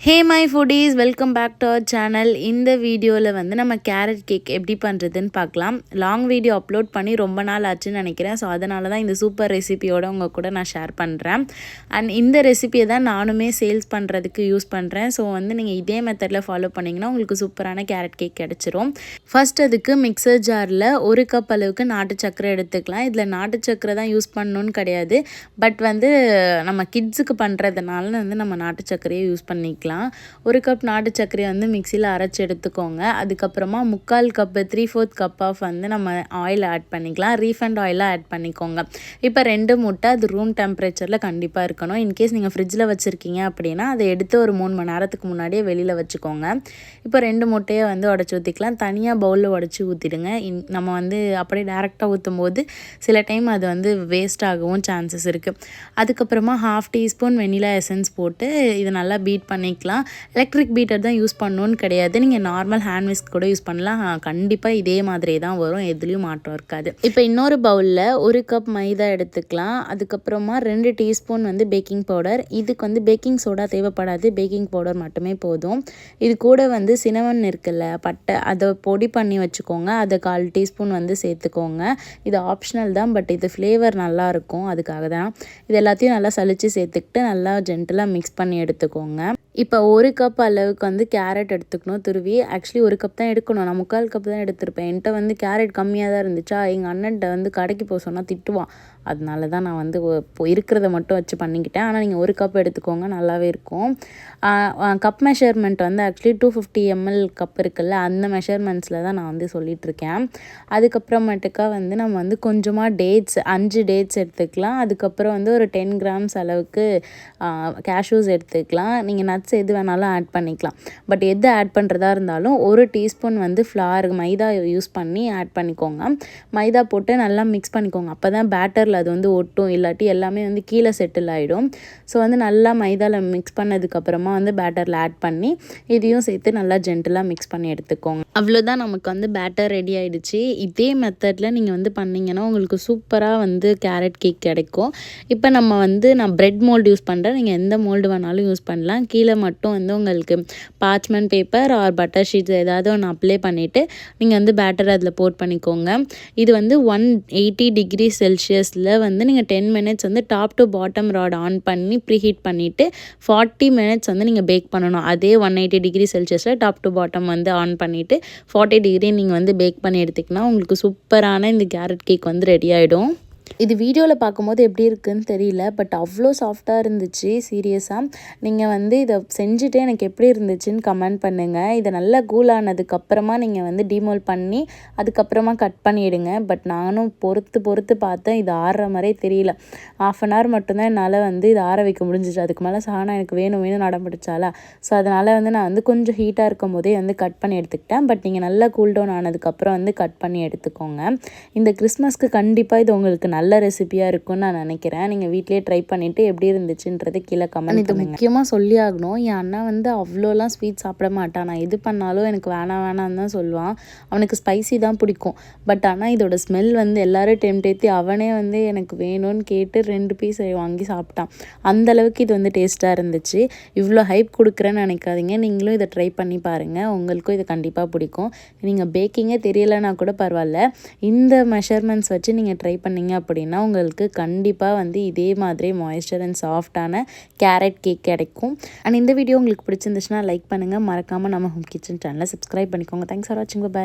Hey my foodies, welcome back to our channel. இந்த வீடியோவில் வந்து நம்ம கேரட் கேக் எப்படி பண்ணுறதுன்னு பார்க்கலாம். லாங் வீடியோ அப்லோட் பண்ணி ரொம்ப நாள் ஆச்சுன்னு நினைக்கிறேன். ஸோ அதனால தான் இந்த சூப்பர் ரெசிபியோட உங்கள் கூட நான் ஷேர் பண்ணுறேன். அண்ட் இந்த ரெசிபியை தான் நானுமே சேல்ஸ் பண்ணுறதுக்கு யூஸ் பண்ணுறேன். ஸோ வந்து நீங்கள் இதே மெத்தடில் ஃபாலோ பண்ணிங்கன்னா உங்களுக்கு சூப்பரான கேரட் கேக் கிடச்சிரும். ஃபர்ஸ்ட் அதுக்கு மிக்சர் ஜாரில் 1 கப் அளவுக்கு நாட்டு சக்கரை எடுத்துக்கலாம். இதில் நாட்டு சக்கரை தான் யூஸ் பண்ணணுன்னு கிடையாது. பட் வந்து நம்ம கிட்ஸுக்கு பண்ணுறதுனால வந்து நம்ம நாட்டு சக்கரையை யூஸ் பண்ணிக்கலாம். 1 கப் நாட்டு சர்க்கரையை வந்து மிக்சியில் அரைச்சி எடுத்துக்கோங்க. அதுக்கப்புறமா 3/4 கப்பு 3/4 கப் ஆஃப் வந்து நம்ம ஆயில் ஆட் பண்ணிக்கலாம். ரீஃபண்ட் ஆயிலாக ஆட் பண்ணிக்கோங்க. இப்போ 2 முட்டை, அது ரூம் டெம்பரேச்சரில் கண்டிப்பாக இருக்கணும். இன்கேஸ் நீங்கள் ஃப்ரிட்ஜில் வச்சுருக்கீங்க அப்படின்னா அதை எடுத்து ஒரு 3 மணி நேரத்துக்கு முன்னாடியே வெளியில் வச்சுக்கோங்க. இப்போ 2 முட்டையை வந்து உடச்சி ஊற்றிக்கலாம். தனியாக பவுலில் உடச்சி ஊற்றிடுங்க. நம்ம வந்து அப்படியே டேரெக்டாக ஊற்றும் போது சில டைம் அது வந்து வேஸ்ட் ஆகவும் சான்சஸ் இருக்குது. அதுக்கப்புறமா 1/2 டீஸ்பூன் வெனிலா எசன்ஸ் போட்டு இதை நல்லா பீட் பண்ணிக்கலாம். எலக்ட்ரிக் பீட்டர் தான் யூஸ் பண்ணணும்னு கிடையாது. நீங்கள் நார்மல் ஹேண்ட் விஸ்க் கூட யூஸ் பண்ணலாம். கண்டிப்பாக இதே மாதிரி தான் வரும், எதுலேயும் மாற்றம் இருக்காது. இப்போ இன்னொரு பவுலில் 1 கப் மைதா எடுத்துக்கலாம். அதுக்கப்புறமா 2 டீஸ்பூன் வந்து பேக்கிங் பவுடர். இதுக்கு வந்து பேக்கிங் சோடா தேவைப்படாது, பேக்கிங் பவுடர் மட்டுமே போதும். இது கூட வந்து சினமன் இருக்குல்ல, பட்டை, அதை பொடி பண்ணி வச்சுக்கோங்க. அதை 1/4 டீஸ்பூன் வந்து சேர்த்துக்கோங்க. இது ஆப்ஷனல் தான், பட் இது ஃப்ளேவர் நல்லாயிருக்கும், அதுக்காக தான். இது எல்லாத்தையும் நல்லா சலிச்சு சேர்த்துக்கிட்டு நல்லா ஜென்டலாக மிக்ஸ் பண்ணி எடுத்துக்கோங்க. இப்போ 1 கப் அளவுக்கு வந்து கேரட் எடுத்துக்கணும் துருவி. ஆக்சுவலி 1 கப் தான் எடுக்கணும். நான் 3/4 கப் தான் எடுத்திருப்பேன். என்கிட்ட வந்து கேரட் கம்மியாக தான் இருந்துச்சா, எங்கள் அண்ணன்ட்ட வந்து கடைக்கு போக சொன்னால் திட்டுவான். அதனால தான் நான் வந்து இப்போ இருக்கிறத மட்டும் வச்சு பண்ணிக்கிட்டேன். ஆனால் நீங்கள் 1 கப் எடுத்துக்கோங்க, நல்லாவே இருக்கும். கப் மெஷர்மெண்ட் வந்து ஆக்சுவலி 250 ml கப் இருக்குல்ல, அந்த மெஷர்மெண்ட்ஸில் தான் நான் வந்து சொல்லிகிட்ருக்கேன். அதுக்கப்புறமேட்டுக்கா வந்து நம்ம வந்து கொஞ்சமாக டேட்ஸ், 5 டேட்ஸ் எடுத்துக்கலாம். அதுக்கப்புறம் வந்து ஒரு 10 கிராம்ஸ் அளவுக்கு கேஷ்யூஸ் எடுத்துக்கலாம். நீங்கள் நட்ஸ் எது வேணாலும் ஆட் பண்ணிக்கலாம். பட் எது ஆட் பண்ணுறதா இருந்தாலும் 1 டீஸ்பூன் வந்து ஃப்ளார், மைதா யூஸ் பண்ணி ஆட் பண்ணிக்கோங்க. மைதா போட்டு நல்லா மிக்ஸ் பண்ணிக்கோங்க. அப்போ தான் பேட்டரில் அது வந்து ஒட்டும், இல்லாட்டி எல்லாமே வந்து கீழே செட்டில் ஆகிடும். ஸோ வந்து நல்லா மைதாவில் மிக்ஸ் பண்ணதுக்கப்புறமா வந்து பேட்டரில் ஆட் பண்ணி இதையும் சேர்த்து நல்லா ஜென்டலாக மிக்ஸ் பண்ணி எடுத்துக்கோங்க. அவ்வளோதான், நமக்கு வந்து பேட்டர் ரெடி ஆகிடுச்சு. இதே மெத்தடில் நீங்கள் வந்து பண்ணிங்கன்னா உங்களுக்கு சூப்பராக வந்து கேரட் கேக் கிடைக்கும். இப்போ நம்ம வந்து நான் பிரெட் மோல்டு யூஸ் பண்ணுறேன். நீங்கள் எந்த மோல்டு வேணாலும் யூஸ் பண்ணலாம். கீழே மட்டும் வந்து உங்களுக்கு parchment paper R butter sheets ஏதாவது ஒன்று அப்ளை பண்ணிவிட்டு நீங்கள் வந்து பேட்டர் அதில் போட் பண்ணிக்கோங்க. இது வந்து 180 டிகிரி செல்சியஸில் வந்து நீங்கள் 10 மினிட்ஸ் வந்து top to bottom rod on பண்ணி ப்ரீஹீட் பண்ணிவிட்டு 40 மினிட்ஸ் வந்து நீங்கள் பேக் பண்ணணும். அதே 180 டிகிரி செல்சியஸில் டாப் டு பாட்டம் வந்து ஆன் பண்ணிவிட்டு 40 டிகிரி நீங்கள் வந்து பேக் பண்ணி எடுத்திங்கன்னா உங்களுக்கு சூப்பரான இந்த கேரட் கேக் வந்து ரெடி ஆகிடும். இது வீடியோவில் பார்க்கும்போது எப்படி இருக்குதுன்னு தெரியல, பட் அவ்வளோ சாஃப்டாக இருந்துச்சு. சீரியஸாக நீங்கள் வந்து இதை செஞ்சுட்டு எனக்கு எப்படி இருந்துச்சுன்னு கமெண்ட் பண்ணுங்கள். இதை நல்லா கூல் ஆனதுக்கப்புறமா நீங்கள் வந்து டிமோல் பண்ணி அதுக்கப்புறமா கட் பண்ணிவிடுங்க. பட் நானும் பொறுத்து பார்த்தேன், இது ஆறுற மாதிரியே தெரியல. 1/2 hour மட்டும்தான் என்னால் வந்து இது ஆற வைக்க முடிஞ்சிச்சு. அதுக்கு மேலே சாணம் எனக்கு வேணும் நடம்பிடிச்சாலா. ஸோ அதனால் வந்து நான் வந்து கொஞ்சம் ஹீட்டாக இருக்கும் போதே வந்து கட் பண்ணி எடுத்துக்கிட்டேன். பட் நீங்கள் நல்லா கூல் டவுன் ஆனதுக்கப்புறம் வந்து கட் பண்ணி எடுத்துக்கோங்க. இந்த கிறிஸ்மஸ்க்கு கண்டிப்பாக இது உங்களுக்கு நல்ல ரெசிபியாக இருக்கும்னு நான் நினைக்கிறேன். நீங்கள் வீட்டிலே ட்ரை பண்ணிவிட்டு எப்படி இருந்துச்சுன்றது கீழே கமெண்ட் பண்ணுங்க. இது முக்கியமாக சொல்லி ஆகணும், என் அண்ணா வந்து அவ்வளோலாம் ஸ்வீட் சாப்பிட மாட்டான். நான் எது பண்ணாலும் எனக்கு வேணான்னு தான் சொல்லுவான். அவனுக்கு ஸ்பைசி தான் பிடிக்கும். பட் ஆனால் இதோட ஸ்மெல் வந்து எல்லோரும் டெம்டேத்தி அவனே வந்து எனக்கு வேணும்னு கேட்டு 2 பீஸ் வாங்கி சாப்பிட்டான். அந்தளவுக்கு இது வந்து டேஸ்ட்டாக இருந்துச்சு. இவ்வளோ ஹைப் கொடுக்குறேன்னு நினைக்காதீங்க. நீங்களும் இதை ட்ரை பண்ணி பாருங்கள், உங்களுக்கும் இது கண்டிப்பாக பிடிக்கும். நீங்கள் பேக்கிங்கே தெரியலைன்னா கூட பரவாயில்ல, இந்த மெஷர்மெண்ட்ஸ் வச்சு நீங்கள் ட்ரை பண்ணிங்க அப்படின்னா உங்களுக்கு கண்டிப்பாக வந்து இதே மாதிரி மாய்ஸ்சர் அண்ட் சாஃப்டான கேரட் கேக் கிடைக்கும். அண்ட் இந்த வீடியோ உங்களுக்கு பிடிச்சிருந்துச்சுன்னா லைக் பண்ணுங்கள். மறக்காமல் நம்ம ஹோம் கிச்சன் சேனலை சப்ஸ்கிரைப் பண்ணிக்கோங்க. தேங்க்ஸ் ஃபார் வாட்சிங். பை.